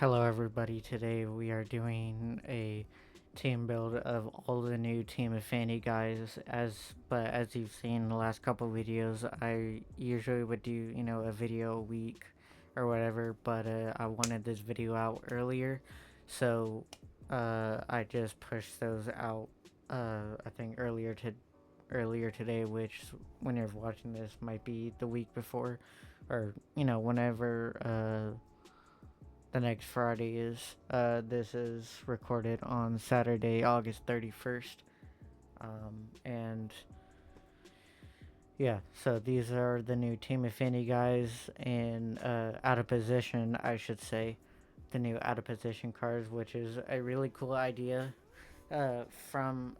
Hello, everybody. Today we are doing a team build of all the new Team Affinity guys. As you've seen in the last couple videos, I usually would do a video a week or whatever, but I wanted this video out earlier, so I just pushed those out. I think earlier today, which when you're watching this might be the week before, or whenever the next Friday is. This is recorded on Saturday, August 31st. And yeah, so these are the new Team Affinity guys in out of position, I should say. The new out of position cards, which is a really cool idea from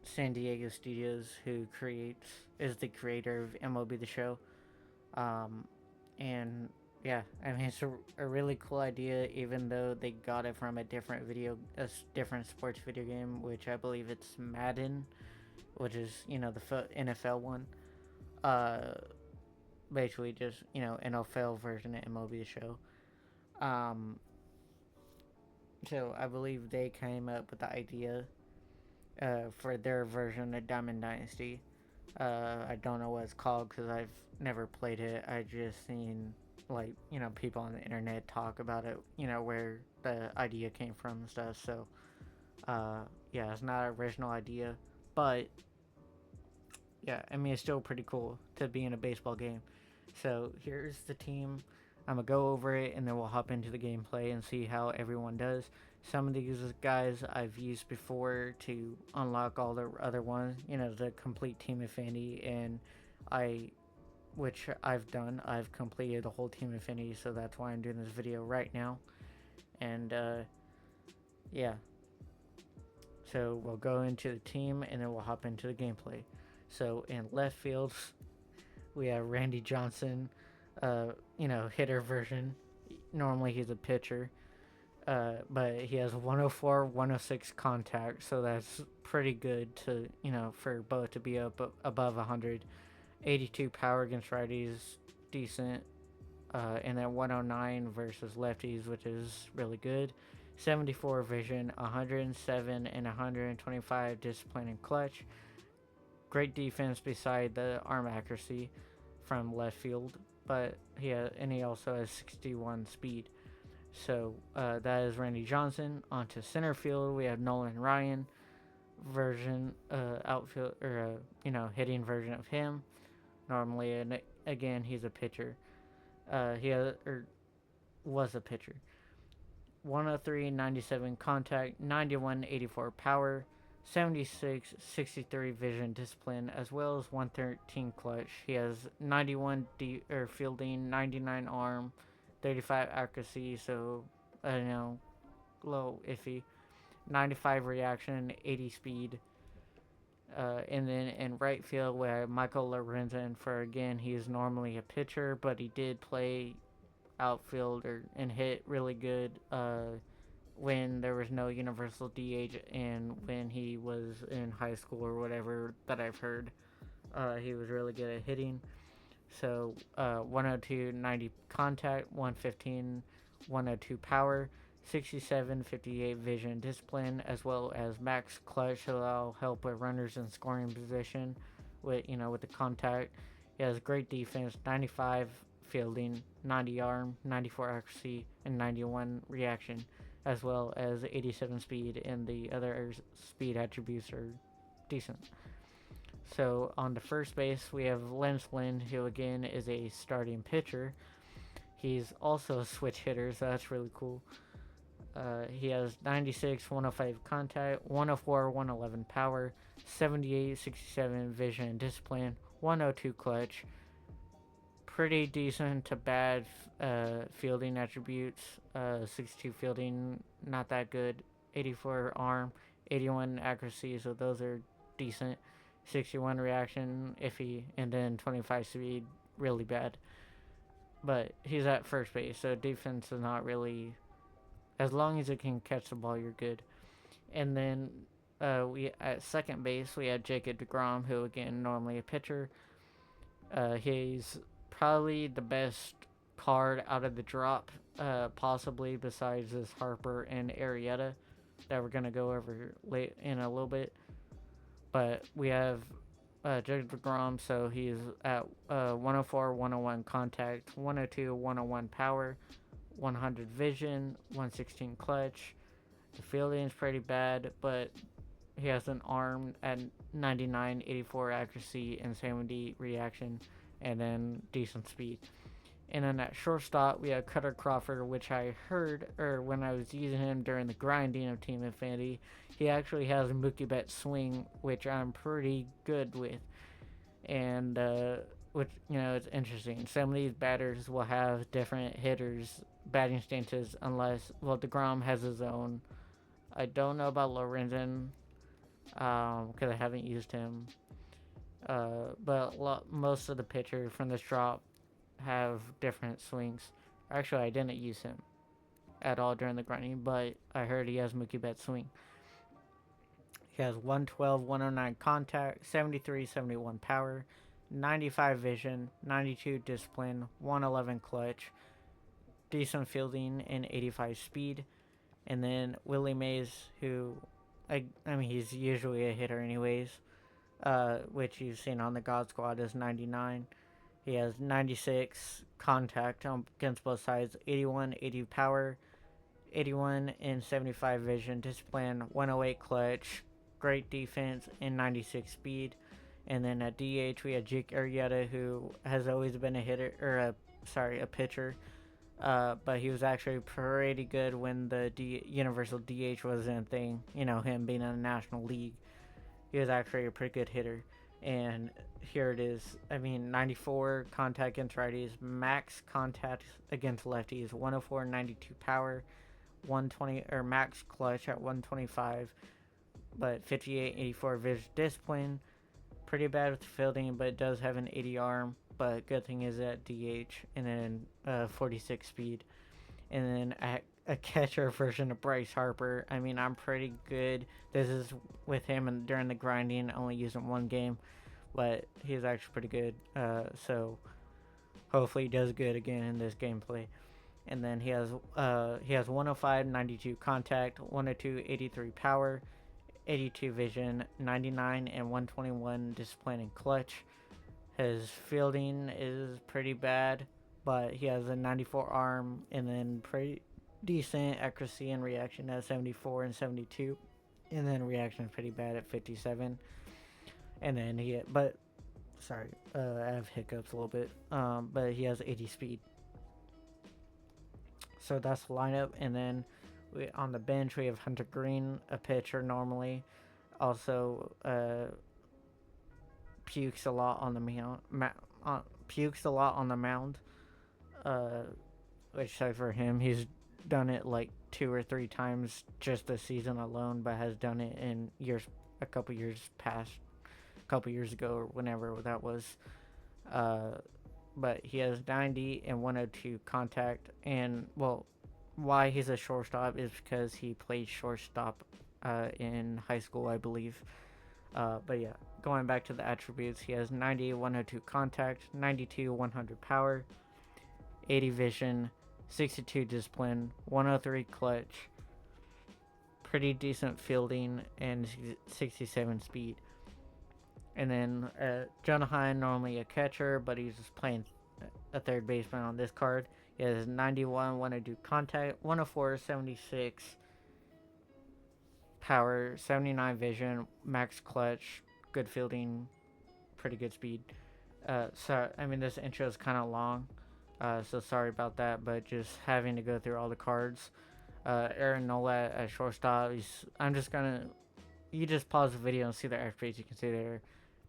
San Diego Studios, who is the creator of MLB The Show. Um, and yeah, I mean it's a really cool idea, even though they got it from a different sports video game, which I believe it's Madden, which is the NFL one. Uh, Basically just NFL version of MLB The Show. Um, so I believe they came up with the idea for their version of Diamond Dynasty. I don't know what it's called because I've never played it. I just seen people on the internet talk about it. Where the idea came from and stuff. So yeah, it's not an original idea, but yeah, I mean it's still pretty cool to be in a baseball game. So here's the team. I'm gonna go over it and then we'll hop into the gameplay and see how everyone does. Some of these guys I've used before to unlock all the other ones, the complete Team Affinity, and I, which I've done. I've completed the whole Team Affinity, so that's why I'm doing this video right now. And yeah, so we'll go into the team and then we'll hop into the gameplay. So in left field, we have Randy Johnson, hitter version. Normally he's a pitcher, but he has 104, 106 contact, so that's pretty good to for both to be up above 100. 82 power against righties, decent, and then 109 versus lefties, which is really good. 74 vision, 107 and 125 discipline and clutch. Great defense beside the arm accuracy from left field, but he also has 61 speed. So that is Randy Johnson. Onto center field, we have Nolan Ryan, version outfield or hitting version of him. Normally, and again, he's a pitcher. He has, or was a pitcher. 103, 97 contact, 91, 84 power, 76, 63 vision discipline, as well as 113 clutch. He has 91 fielding, 99 arm, 35 accuracy, so I don't know, low iffy. 95 reaction, 80 speed. And then in right field, we have Michael Lorenzen. For again, he is normally a pitcher, but he did play outfield and hit really good when there was no universal DH and when he was in high school or whatever that I've heard. He was really good at hitting. So 102, 90 contact, 115, 102 power, 67, 58 vision discipline, as well as max clutch, so that'll help with runners in scoring position with the contact. He has great defense, 95 fielding, 90 arm, 94 accuracy, and 91 reaction, as well as 87 speed, and the other speed attributes are decent. So on the first base, we have Lance Lynn, who again is a starting pitcher. He's also a switch hitter, so that's really cool. He has 96, 105 contact, 104, 111 power, 78, 67 vision and discipline, 102 clutch. Pretty decent to bad fielding attributes. 62 fielding, not that good. 84 arm, 81 accuracy, so those are decent. 61 reaction, iffy, and then 25 speed, really bad. But he's at first base, so defense is not really. As long as it can catch the ball, you're good. And then we at second base we have Jacob DeGrom, who again normally a pitcher. He's probably the best card out of the drop possibly, besides this Harper and Arrieta that we're gonna go over late in a little bit. But we have Jacob DeGrom, so he's at 104, 101 contact, 102, 101 power, 100 vision, 116 clutch. The fielding is pretty bad, but he has an arm at 99, 84 accuracy, and 70 reaction, and then decent speed. And then at shortstop, we have Cutter Crawford, which I heard, or when I was using him during the grinding of Team Affinity, he actually has a Mookie Betts swing, which I'm pretty good with. And, which, it's interesting. Some of these batters will have different hitters' batting stances, unless, well, DeGrom has his own. I don't know about Lorenzen, because I haven't used him. But most of the pitchers from this drop have different swings. Actually, I didn't use him at all during the grinding, but I heard he has Mookie Betts swing. He has 112, 109 contact, 73, 71 power, 95 vision, 92 discipline, 111 clutch, decent fielding, and 85 speed. And then Willie Mays, who, I mean, he's usually a hitter anyways, which you've seen on the God Squad, is 99. He has 96 contact against both sides, 81, 80 power, 81 and 75 vision, discipline, 108 clutch, great defense, and 96 speed. And then at DH, we had Jake Arrieta, who has always been a hitter, or a pitcher. But he was actually pretty good when the Universal DH wasn't a thing. Him being in the National League. He was actually a pretty good hitter. And here it is. I mean, 94 contact against righties, max contact against lefties, 104, 92 power, 120, or max clutch at 125, but 58, 84 vision discipline. Pretty bad with the fielding, but it does have an 80 arm. But good thing is at DH, and then 46 speed. And then a catcher version of Bryce Harper. I mean, I'm pretty good. This is with him and during the grinding. I only used him one game, but he's actually pretty good. So hopefully he does good again in this gameplay. And then he has 105, 92 contact, 102, 83 power, 82 vision, 99 and 121 discipline and clutch. His fielding is pretty bad, but he has a 94 arm, and then pretty decent accuracy and reaction at 74 and 72, and then reaction is pretty bad at 57. And then I have hiccups a little bit, but he has 80 speed. So that's the lineup. And then on the bench we have Hunter Green, a pitcher normally, also pukes a lot on the mound, which sucks for him. He's done it like 2 or 3 times just this season alone, but has done it in a couple years past, a couple years ago or whenever that was. But he has 90 and 102 contact, and well, why he's a shortstop is because he played shortstop in high school, I believe. But yeah, going back to the attributes, he has 90, 102 contact, 92, 100 power, 80 vision, 62 discipline, 103 clutch, pretty decent fielding, and 67 speed. And then Jonah Hine, normally a catcher, but he's just playing a third baseman on this card. He has 91, 102 contact, 104, 76 power, 79 vision, max clutch, good fielding, pretty good speed. So, I mean, this intro is kind of long, so sorry about that, but just having to go through all the cards. Aaron Nola at shortstop, you just pause the video and see the attributes you can see there,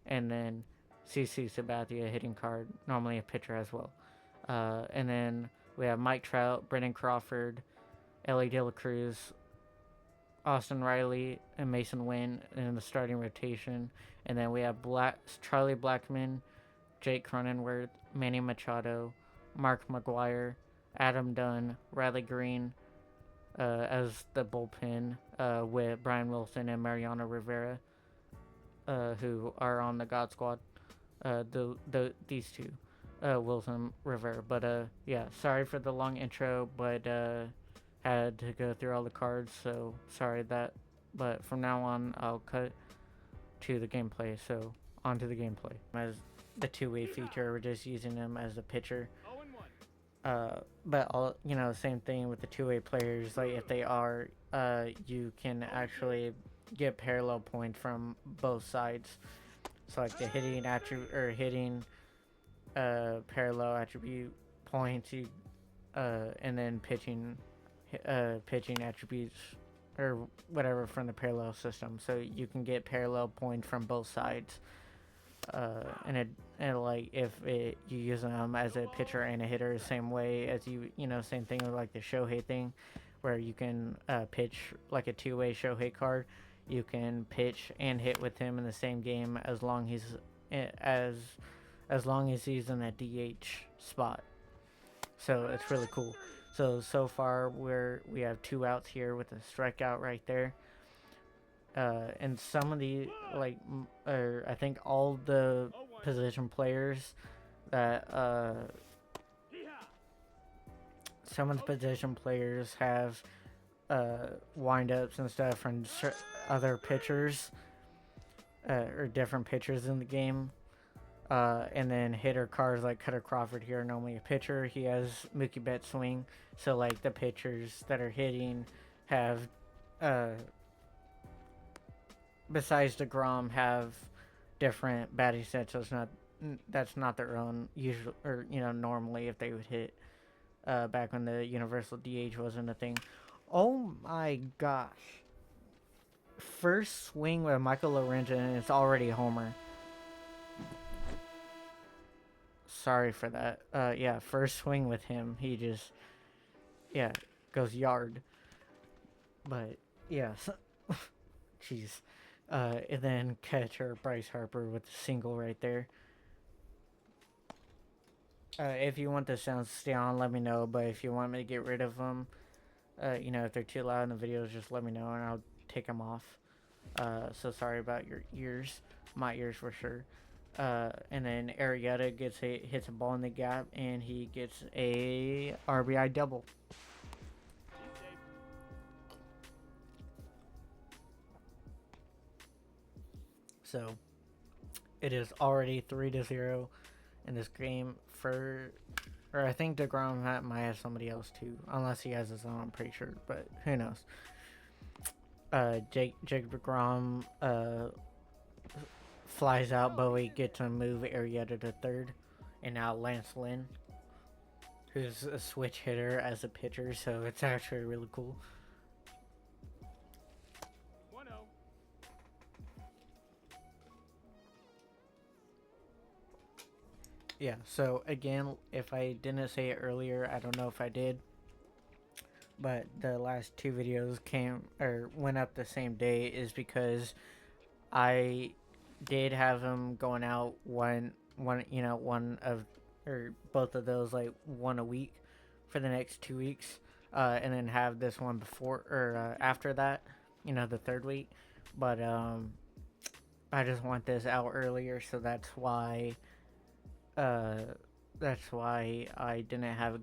and then CC Sabathia hitting card, normally a pitcher as well. And then we have Mike Trout, Brendan Crawford, Ellie De La Cruz, Austin Riley, and Mason Wynn in the starting rotation. And then we have Charlie Blackmon, Jake Cronenworth, Manny Machado, Mark McGuire, Adam Dunn, Riley Green as the bullpen with Brian Wilson and Mariano Rivera, who are on the God Squad. These two. Wilson Rivera. But yeah, sorry for the long intro, but had to go through all the cards, so sorry that. But from now on, I'll cut to the gameplay. So on to the gameplay. As the two-way feature, we're just using them as a pitcher. But all same thing with the two-way players. Like if they are, you can actually get parallel points from both sides. So like the hitting attribute or hitting parallel attribute points, and then pitching attributes or whatever from the parallel system. So you can get parallel points from both sides. And like if you use them as a pitcher and a hitter, the same way as same thing with like the Shohei thing, where you can pitch like a two-way Shohei card. You can pitch and hit with him in the same game as long as as long as he's in that DH spot. So it's really cool. So far we have 2 outs here with a strikeout right there. And some of the I think all the position players that some of the position players have windups and stuff from other pitchers or different pitchers in the game. And then hitter cards like Cutter Crawford here are normally a pitcher. He has Mookie Betts swing. So like the pitchers that are hitting have besides DeGrom have different batting sets. So that's not their own usual or normally if they would hit back when the universal DH wasn't a thing. Oh my gosh. First swing with Michael Lorenzen and it's already a homer. Sorry for that. Yeah, first swing with him, he just goes yard. But yeah, jeez. And then catcher Bryce Harper with the single right there. If you want the sounds to stay on, let me know. But if you want me to get rid of them, if they're too loud in the videos, just let me know and I'll take them off. So sorry about your ears, my ears for sure. And then Arrieta hits a ball in the gap and he gets a RBI double. So it is already 3-0 in this game or I think DeGrom might have somebody else too, unless he has his own. I'm pretty sure, but who knows? Jake DeGrom flies out. Bowie gets to move Arrieta to third, and now Lance Lynn, who's a switch hitter as a pitcher, so it's actually really cool. Yeah, so again, if I didn't say it earlier, I don't know if I did, but the last 2 videos went up the same day is because I did have them going out one of or both of those like one a week for the next 2 weeks, and then have this one before or after that, the third week. But I just want this out earlier, so that's why I didn't have,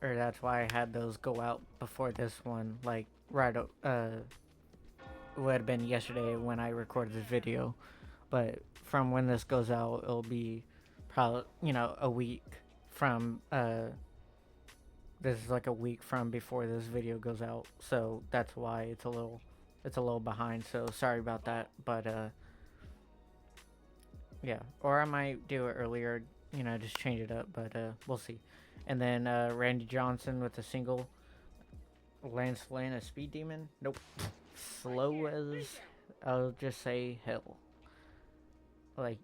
or that's why I had those go out before this one, like right would have been yesterday when I recorded this video. But from when this goes out, it'll be probably a week from this is like a week from before this video goes out, so that's why it's a little behind. So sorry about that, but yeah, or I might do it earlier, just change it up, but we'll see. And then Randy Johnson with a single. Lance Lynn, a speed demon? Nope. Slow as, I'll just say, hell. Like,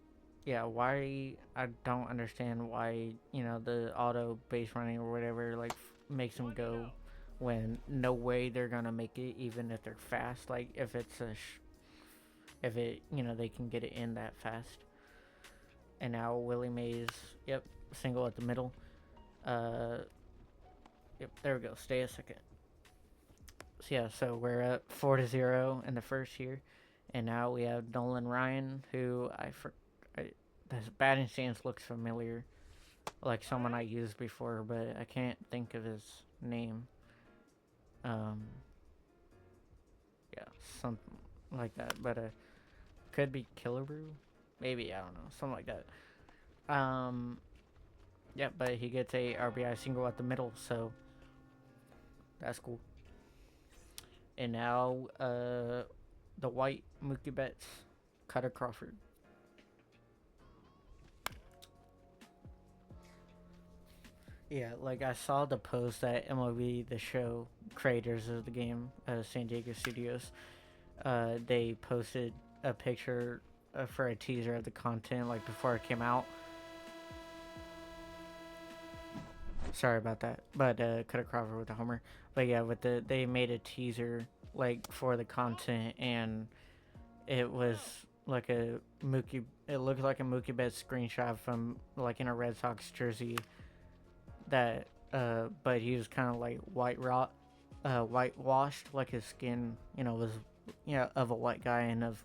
yeah, why, I don't understand why, the auto base running or whatever, like, makes them go when no way they're gonna make it, even if they're fast. Like, if it's if it, they can get it in that fast. And now Willie Mays, yep, single at the middle. Yep, there we go. Stay a second. So yeah, so we're up 4-0 in the first here, and now we have Nolan Ryan, who his batting stance looks familiar. like someone I used before, but I can't think of his name. Um, yeah, something like that. But could be Killer Brew, maybe, I don't know, something like that. Yeah, but he gets a RBI single at the middle, so that's cool. And now, the white Mookie Betts, Cutter Crawford. Yeah, like I saw the post that MLB, the show creators of the game, San Diego Studios, they posted a picture for a teaser of the content like before it came out. Sorry about that, but Cutter Crawford with the homer. But yeah, with they made a teaser like for the content, and it was like a Mookie. It looked like a Mookie Betts screenshot from like in a Red Sox jersey. That, but he was kind of like whitewashed, like his skin, was, of a white guy, and of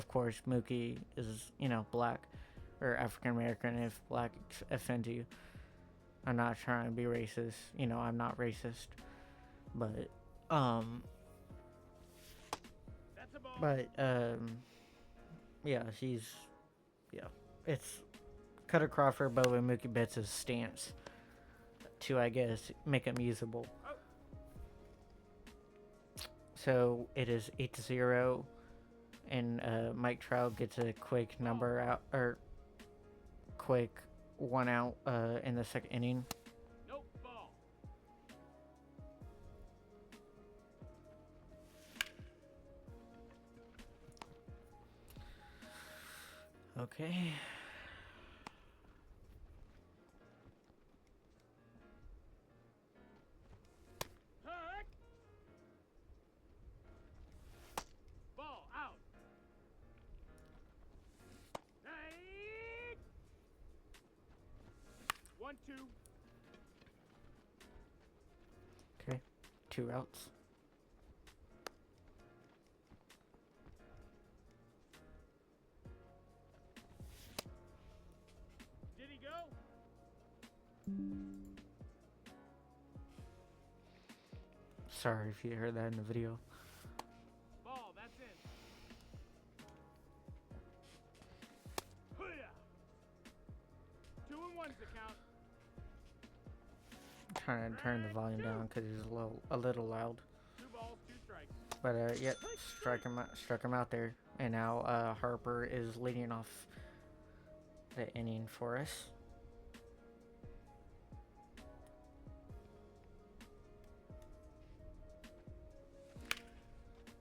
course Mookie is, black or African American. If black offends you, I'm not trying to be racist. I'm not racist, but um, yeah, yeah, it's Cutter Crawford, but with Mookie Betts' stance to, I guess, make him usable. So it is 8-0, and Mike Trout gets a quick number out, or quick one out in the second inning. Nope, ball. Okay. Ball out. 1-2. Okay, 2 outs. Did he go? Sorry if you heard that in the video. Ball, that's in. 2-1's the count. I'm trying to turn the volume down because it's a little loud. 2 balls, 2 strikes. But yeah, struck him out there, and now Harper is leading off the inning for us.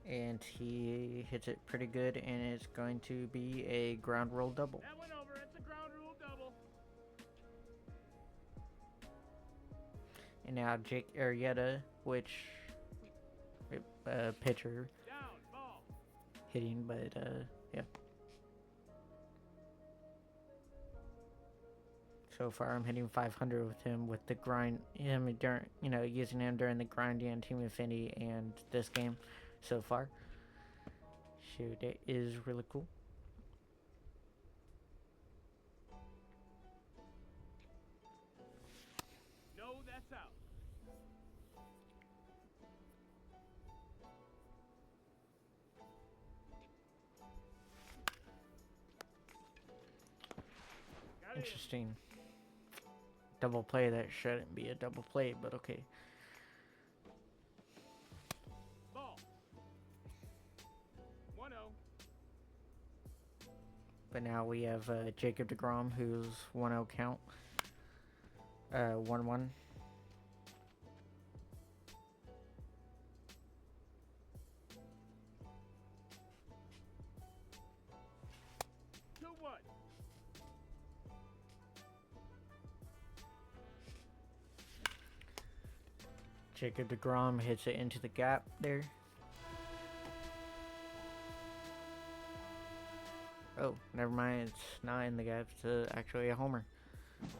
And he hits it pretty good, and it's going to be a ground roll double. That went over. It's a ground rule double. And now Jake Arrieta, which pitcher, down, ball. Hitting, but yeah. So far, I'm hitting 500 with him with the grind. Him during, using him during the grinding and Team Affinity and this game. So far, shoot, it is really cool. No, that's out. Interesting. Double play that shouldn't be a double play, but okay. Ball. 1-0. But now we have Jacob deGrom, who's 1-0 count. 1-1. Jacob deGrom hits it into the gap there. Oh, never mind. It's not in the gap. It's actually a homer.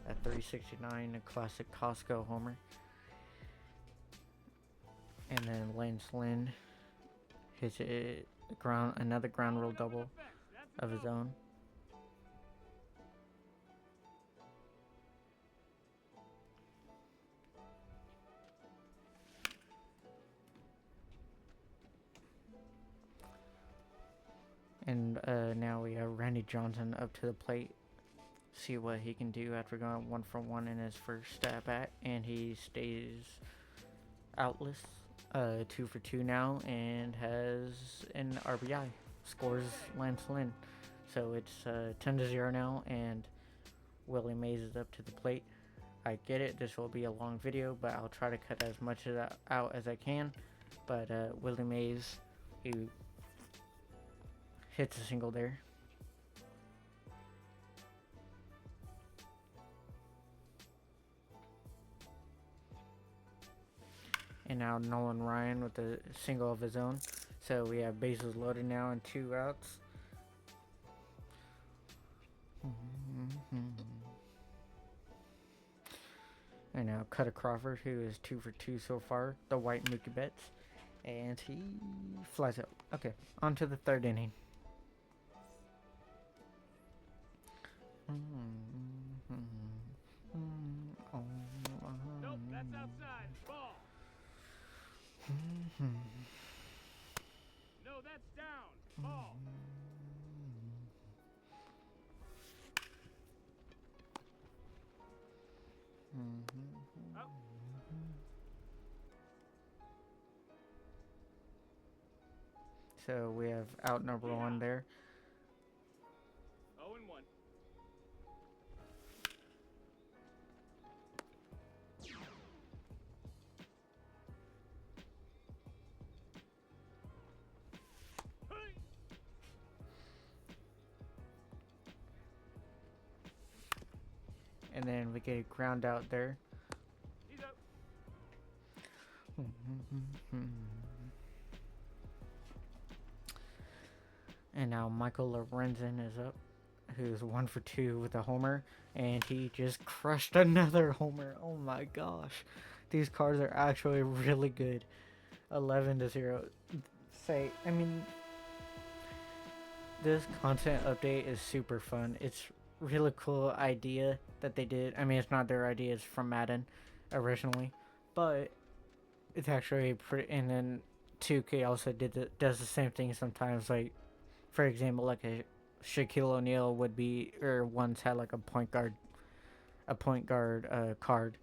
At 369, a classic Costco homer. And then Lance Lynn hits it another ground rule double of his own. And now we have Randy Johnson up to the plate. See what he can do after going 1-for-1 in his first at bat, and he stays outless. 2-for-2 now, and has an RBI. Scores Lance Lynn. So it's 10-0 now, and Willie Mays is up to the plate. I get it, this will be a long video, but I'll try to cut as much of that out as I can. But Willie Mays, he hits a single there. And now Nolan Ryan with a single of his own. So we have bases loaded now and 2 outs. And now Cutter Crawford, who is 2-for-2 so far, the white Mookie Betts. And he flies out. Okay, on to the 3rd inning. Nope, that's outside. Ball. No, that's down. Ball. Up. So we have out number 1 there. 0-1. And then we get a ground out there. He's up. And now Michael Lorenzen is up, who's 1-for-2 with a homer, and he just crushed another homer. Oh my gosh, these cards are actually really good. 11-0. I mean, this content update is super fun. It's really cool idea that they did. I mean, it's not their idea, it's from Madden originally, but it's actually pretty. And then 2K also does the same thing sometimes. Like, for example, like a Shaquille O'Neal would be, or once had like a point guard card.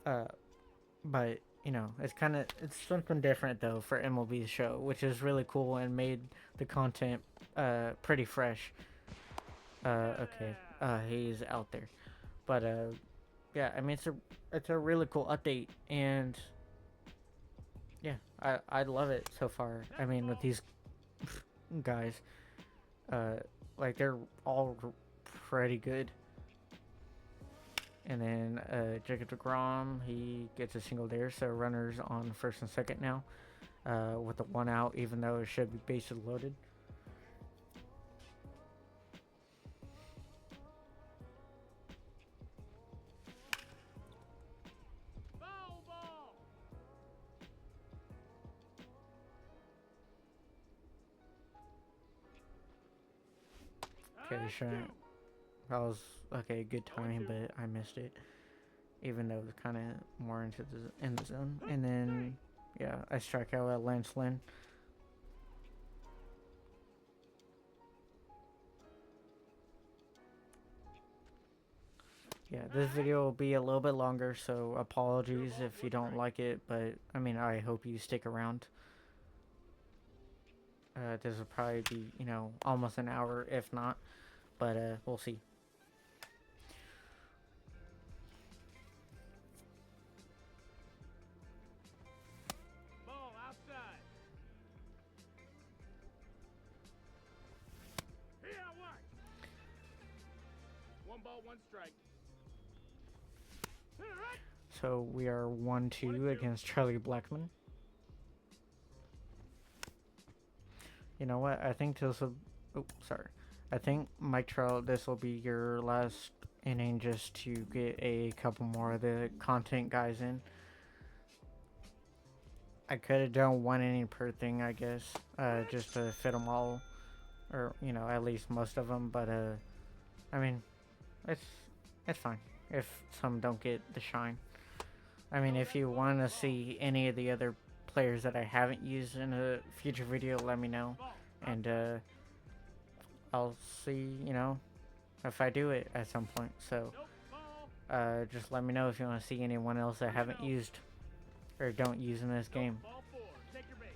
But you know, it's something different though for MLB's show, which is really cool and made the content pretty fresh. Okay, he's out there, but yeah, I mean it's a really cool update, and yeah, I love it so far. I mean, with these guys, like they're all pretty good. And then Jacob deGrom, he gets a single there, so runners on 1st and 2nd now, with the 1 out, even though it should be bases loaded. Ball. Okay, sure. That was okay, good timing, but I missed it, even though it was kind of more into the in the zone. And then, yeah, I strike out at Lance Lynn. Yeah, this video will be a little bit longer, so apologies if you don't like it, but I mean, I hope you stick around. This will probably be, you know, almost an hour, if not, but we'll see. Ball outside. Here, watch. 1 ball, 1 strike. So we are 1-2 against Charlie Blackmon. You know what? I think this will. Oh, sorry. I think Mike Trout, this will be your last inning just to get a couple more of the content guys in. I could have done 1 inning per thing, I guess, just to fit them all, or you know, at least most of them. But I mean, it's fine if some don't get the shine. I mean, if you want to see any of the other players that I haven't used in a future video, let me know. And I'll see, if I do it at some point. So, Nope. Ball. just let me know if you want to see anyone else I haven't used or don't use in this Nope. game. Ball 4. Take your base.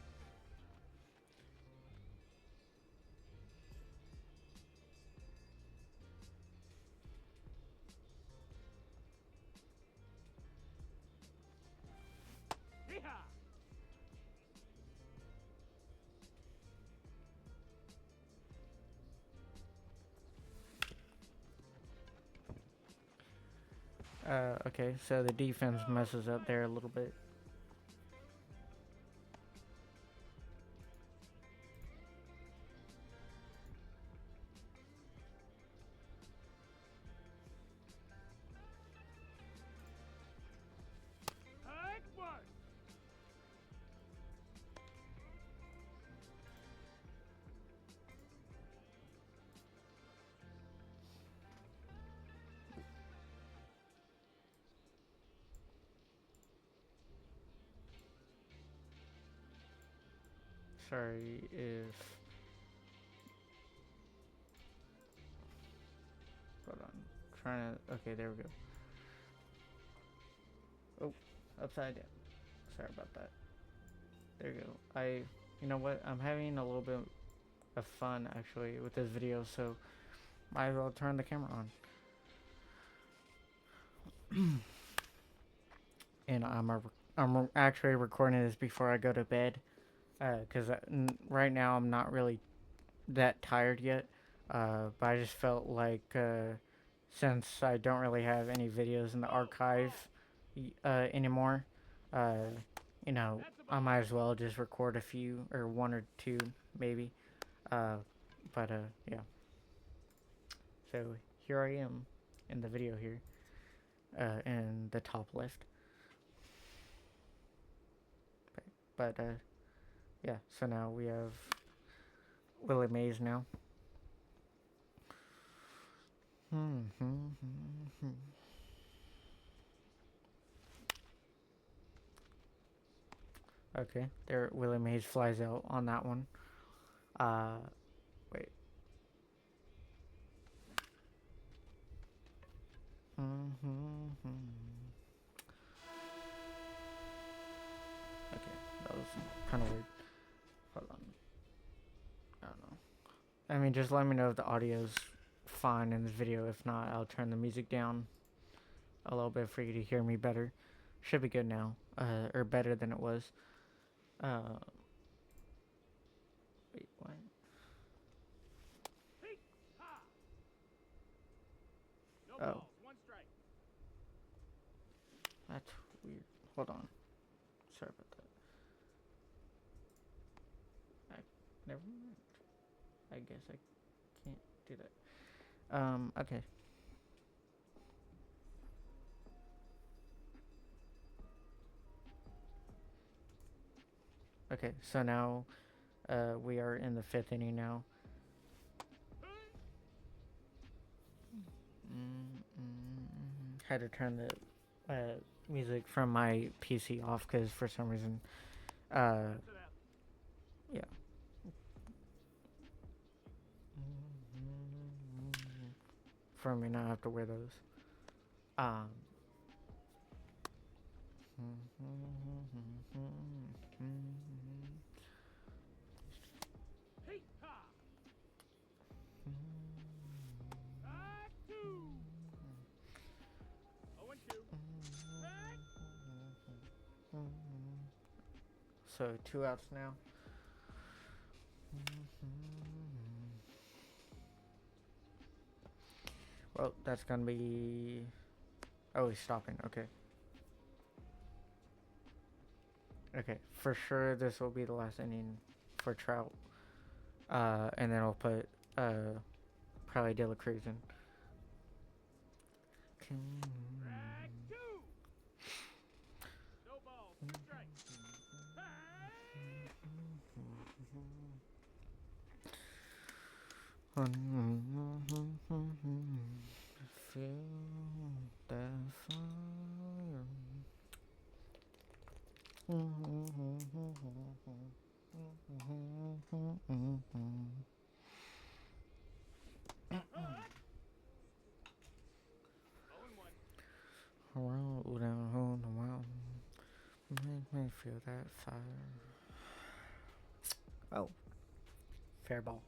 Yeehaw! Okay, so the defense messes up there a little bit. Hike one. Sorry if. Hold on. Trying to. Okay, there we go. Oh, upside down. Sorry about that. There you go. You know what? I'm having a little bit of fun actually with this video, so might as well turn the camera on. And I'm actually recording this before I go to bed, because right now I'm not really that tired yet. But I just felt like since I don't really have any videos in the archive anymore, uh, I might as well just record a few or one or two maybe. But yeah. So here I am in the video here, in the top left. But yeah. So now we have Willie Mays now. Okay, there Willie Mays flies out on that one. Wait. Okay, that was kind of weird. Hold on. I don't know. I mean, just let me know if the audio's fine in this video. If not, I'll turn the music down a little bit for you to hear me better. Should be good now, or better than it was. Wait, what? Hey, ha. No Oh, balls. One strike. that's weird. Hold on. Sorry about that. Never mind. I guess I can't do that. Okay. Okay, so now we are in the 5th inning now. Had to turn the music from my PC off because for some reason, yeah. For me not have to wear those. Um. Hey, ha. Back 2. 0-2. Back. So 2 outs now. Well, that's gonna be. Oh, he's stopping. Okay. Okay, for sure this will be the last inning for Trout. And then I'll put probably De La Cruz in. Back 2. No balls. One strike. Feel that fire. that fire. Oh, fair ball.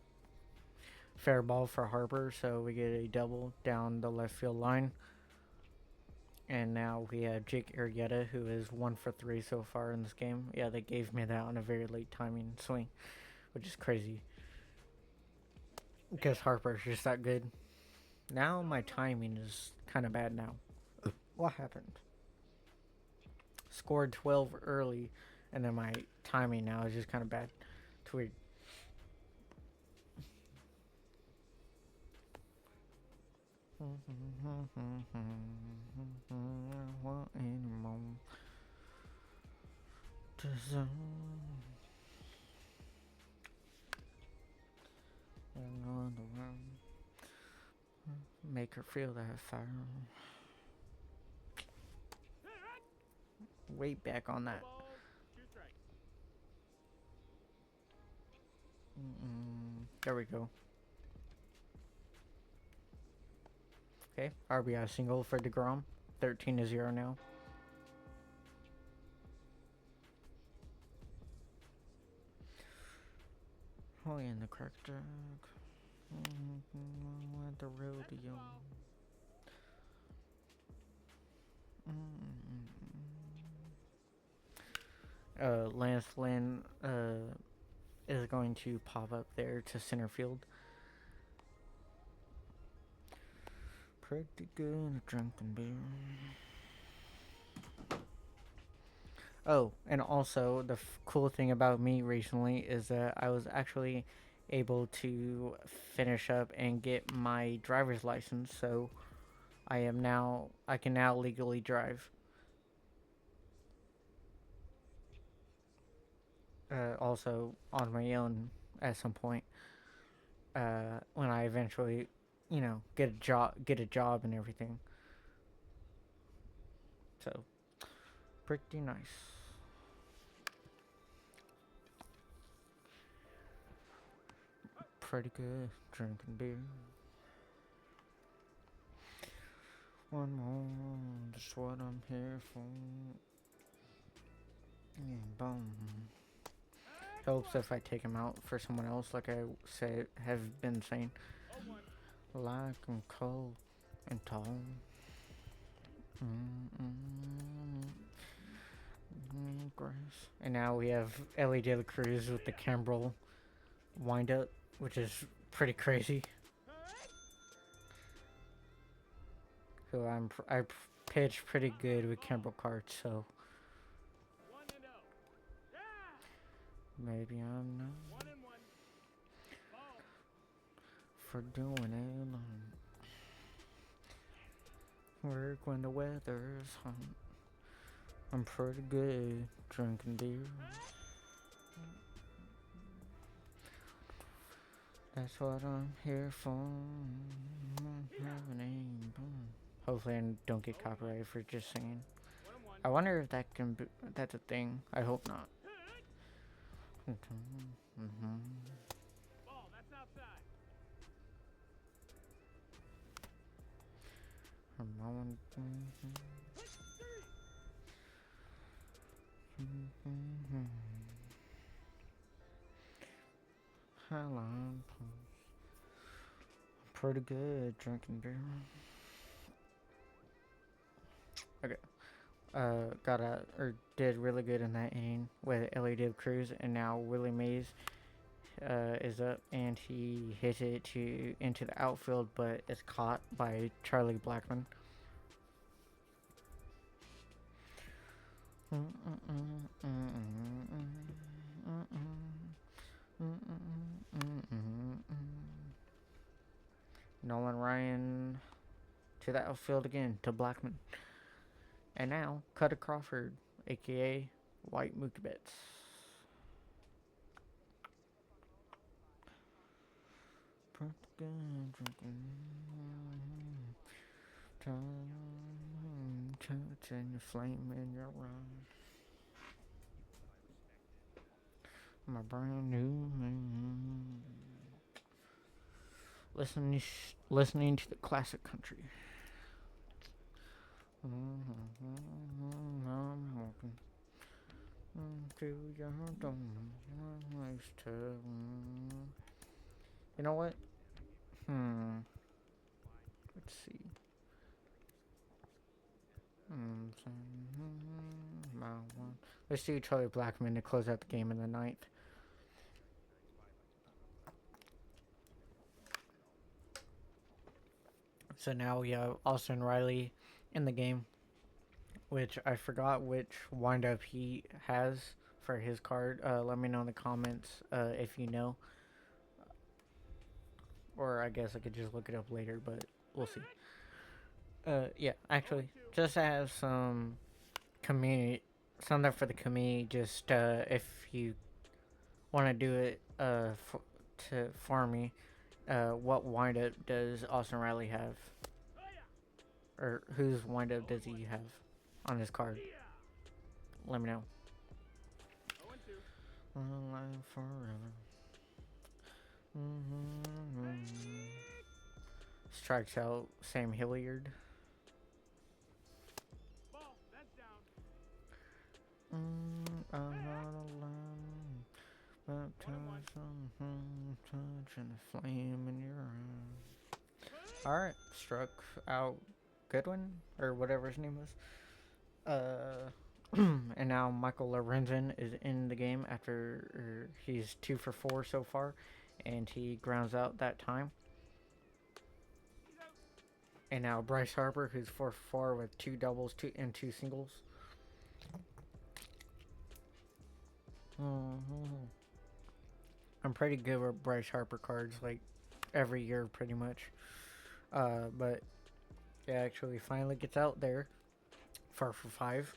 Fair ball for Harper, so we get a double down the left field line. And now we have Jake Arrieta, who is 1 for 3 so far in this game. Yeah, they gave me that on a very late timing swing, which is crazy. Because Harper's just that good. Now my timing is kind of bad now. What happened? Scored 12 early, and then my timing now is just kind of bad. It's weird. Want any more? Make her feel that fire. Way back on that. Balls, 2 strikes. There we go. Okay, RBI single for DeGrom. 13-0 now. Oh, in the crack jack. Let the rodeo. Lance Lynn is going to pop up there to center field. Pretty good drinking beer. Oh, and also the cool thing about me recently is that I was actually able to finish up and get my driver's license, so I can now legally drive. Also on my own at some point. When I eventually, get a job and everything. So, pretty nice. Pretty good drinking beer. One more, that's what I'm here for. And boom. Helps if I take him out for someone else, like I have been saying. 0-1. Like I'm cold and tall. Grass. And now we have Ellie De La Cruz with the Cambrel wind up, which is pretty crazy. So I pitch pretty good with Cambrel cards, so 1-0. Yeah. maybe I'm not 1-1. Ball. for doing it. Work when the weather's hot. I'm pretty good drinking beer. That's what I'm here for. Hopefully I don't get copyrighted for just singing. 1-1. I wonder if that's a thing. I hope not. Ball, that's outside. Hello. Pretty good drinking beer. Okay. Did really good in that inning with Ellie De La Cruz, and now Willie Mays is up and he hits it into the outfield, but it's caught by Charlie Blackmon. Nolan Ryan to the outfield again to Blackmon. And now Cutter Crawford, aka White Mookie Betts. Touching the flame in your eyes. My brand new man. Listening to the classic country. I'm walking. To your nice to. You know what? Let's see. Let's do Charlie Blackman to close out the game in the ninth. So now we have Austin Riley in the game, which I forgot which windup he has for his card. Let me know in the comments if you know. Or I guess I could just look it up later, but we'll see. Yeah, actually, just have some community, something for the community. Just if you want to do it for me, what windup does Austin Riley have, or whose windup does he have on his card? Let me know. 0-2. Alive forever. Strikes out Sam Hilliard. Ball. That's down. I'm not alone. Baptized touching the flame in your eyes. Alright, struck out Goodwin, or whatever his name was. And now Michael Lorenzen is in the game after he's 2 for 4 so far, and he grounds out that time. And now Bryce Harper, who's 4 for 4 with 2 doubles and 2 singles. I'm pretty good with Bryce Harper cards, like every year pretty much. But it actually finally gets out there. 4 for 5.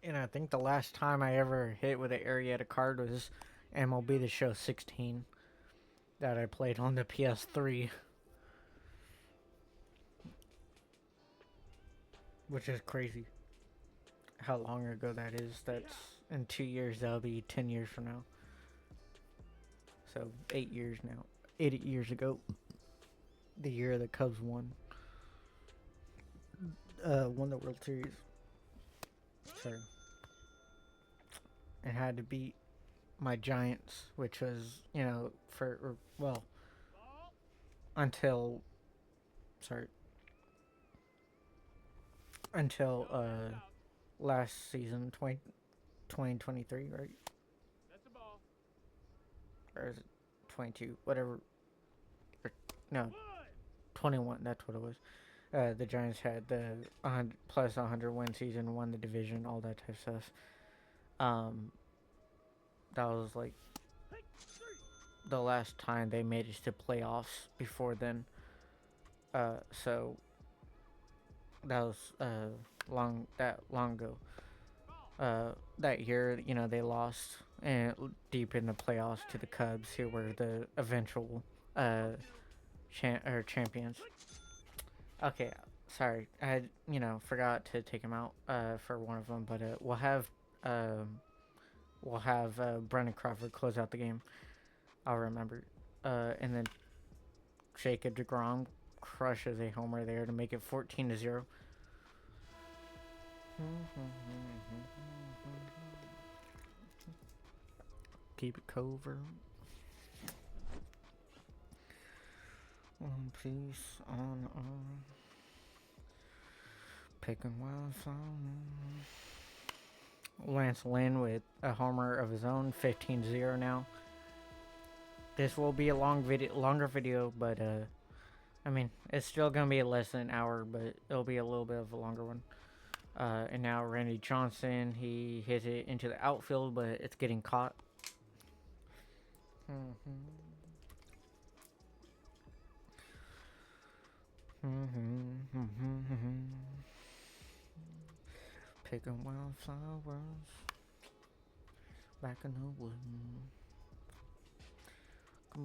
And I think the last time I ever hit with an Arietta card was MLB The Show 16 that I played on the PS3. Which is crazy how long ago that is. That's in 2 years, that'll be 10 years from now. So 8 years now. 8 years ago. The year the Cubs won the World Series. So it had to beat my Giants, which was, until last season, 2023, right? That's a ball. Or is it 22? Whatever. No, 21. That's what it was. The Giants had the 100 plus 100 win season, won the division, all that type of stuff. That was like the last time they made it to playoffs before then. So that was long ago. That year, they lost and deep in the playoffs to the Cubs, who were the eventual champions. Okay, sorry, I had forgot to take him out for one of them, but we'll have Brendan Crawford close out the game. I'll remember, and then Jacob DeGrom crushes a homer there to make it 14-0. Keep it cover. One piece on picking wildflower. Lance Lynn with a homer of his own, 15-0 now. This will be a longer video, but I mean, it's still gonna be less than an hour, but it'll be a little bit of a longer one. And now Randy Johnson, he hits it into the outfield, but it's getting caught. Picking wildflowers back in the wood. I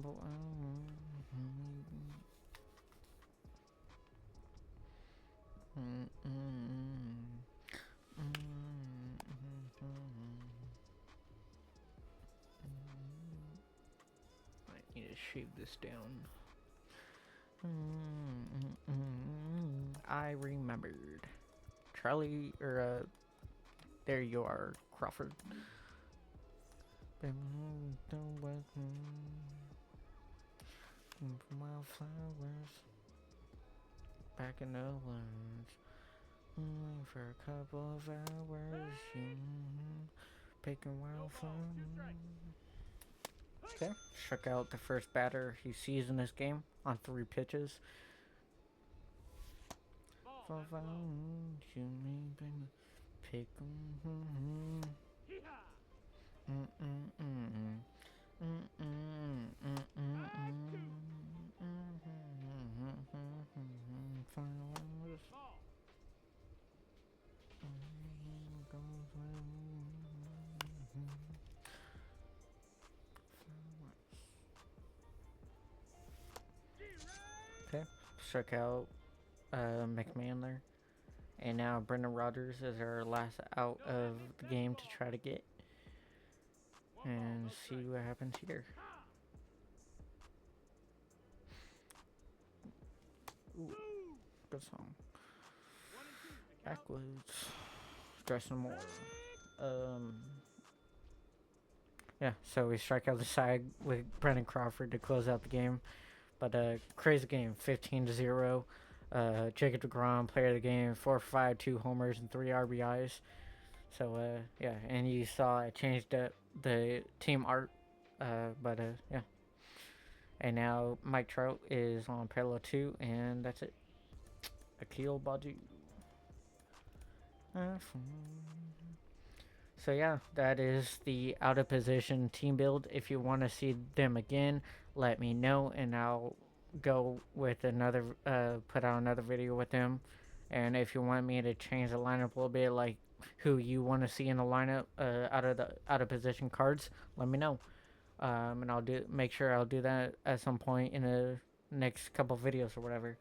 need to shave this down. I remembered. Charlie, or there you are, Crawford. Wildflowers back in the woods. For a couple of hours, picking wildflowers. Okay, struck out the first batter he sees in this game on 3 pitches. Ball, that's ball. Pick 'em. Flowers. Ball. Okay, struck out McMahon there. And now Brendan Rodgers is our last out of the game to try to get. And see what happens here. Ooh, good song. Backwoods. Dressing more. Yeah, so we strike out the side with Brendan Crawford to close out the game. But crazy game, 15-0. Jacob DeGrom, player of the game, 4 for 5, 2 homers, and 3 RBIs. So yeah, and you saw I changed up the team art, yeah. And now Mike Trout is on parallel 2, and that's it. Akil Baju. So yeah, that is the out of position team build. If you want to see them again, let me know, and I'll go with another put out another video with them. And if you want me to change the lineup a little bit, like who you want to see in the lineup out of position cards, let me know. And I'll make sure I'll do that at some point in the next couple videos or whatever.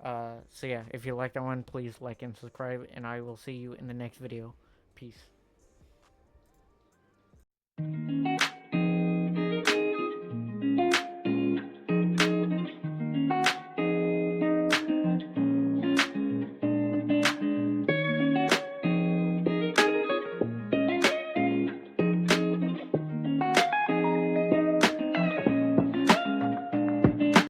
So yeah, if you like that one, please like and subscribe, and I will see you in the next video. Peace.